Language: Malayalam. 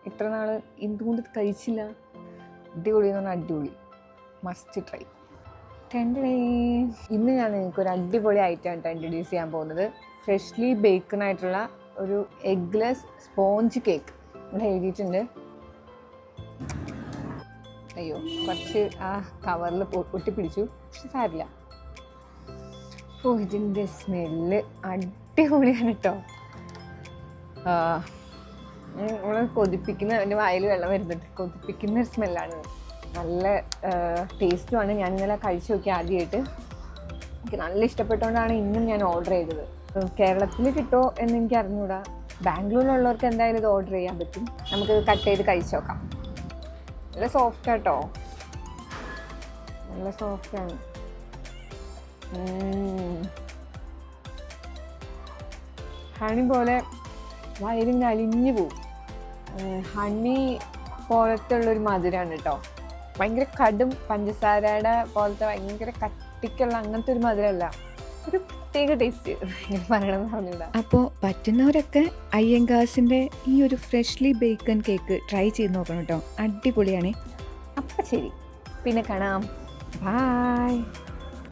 ഇത്ര നാൾ എന്തുകൊണ്ട് കഴിച്ചില്ല. അടിപൊളി എന്ന് പറഞ്ഞാൽ അടിപൊളി, മസ്റ്റ് ട്രൈ. ഇന്ന് ഞാൻ നിങ്ങൾക്ക് ഒരു അടിപൊളി ഐറ്റം ഇൻട്രൊഡ്യൂസ് ചെയ്യാൻ പോകുന്നത്. ഫ്രഷ്ലി ബേക്കൺ ആയിട്ടുള്ള ഒരു എഗ്ലെസ് സ്പോഞ്ച് കേക്ക്. ഇവിടെ എഴുതിയിട്ടുണ്ട്. അയ്യോ, കുറച്ച് ആ കവറിൽ ഒട്ടിപ്പിടിച്ചു, പക്ഷെ സാരില്ല. ഇതിൻ്റെ സ്മെല്ല് അടിപൊളിയാണ് കേട്ടോ. നമ്മൾ കൊതിപ്പിക്കുന്ന, എൻ്റെ വായിൽ വെള്ളം വരുന്നുണ്ട്. കൊതിപ്പിക്കുന്ന സ്മെല്ലാണ്, നല്ല ടേസ്റ്റുമാണ്. ഞാൻ ഇന്നലെ കഴിച്ചു നോക്കി ആദ്യമായിട്ട്. എനിക്ക് നല്ല ഇഷ്ടപ്പെട്ടുകൊണ്ടാണ് ഇന്നും ഞാൻ ഓർഡർ ചെയ്തത്. കേരളത്തിൽ കിട്ടുമോ എന്ന് എനിക്ക് അറിഞ്ഞൂടാ. ബാംഗ്ലൂരിലുള്ളവർക്ക് എന്തായാലും ഇത് ഓർഡർ ചെയ്യാൻ പറ്റും. നമുക്കിത് കട്ട് ചെയ്ത് കഴിച്ചു നോക്കാം. നല്ല സോഫ്റ്റാട്ടോ, നല്ല സോഫ്റ്റാണ്. ഹണി പോലെ വയലിങ്ങനെ അലിഞ്ഞു പോവും. ഹണി പോലത്തെ ഉള്ളൊരു മധുരമാണ് കേട്ടോ. ഭയങ്കര കടും പഞ്ചസാരയുടെ പോലത്തെ ഭയങ്കര കട്ടിക്കുള്ള അങ്ങനത്തെ ഒരു മധുരമല്ല, ഒരു പ്രത്യേക ടേസ്റ്റ്. ഇങ്ങനെ പറയണമെന്ന് പറഞ്ഞില്ല. അപ്പോൾ പറ്റുന്നവരൊക്കെ അയ്യങ്കാസിൻ്റെ ഈ ഒരു ഫ്രഷ്ലി ബേക്കൺ കേക്ക് ട്രൈ ചെയ്ത് നോക്കണം കേട്ടോ. അടിപൊളിയാണ്. അപ്പം ശരി, പിന്നെ കാണാം. ബൈ.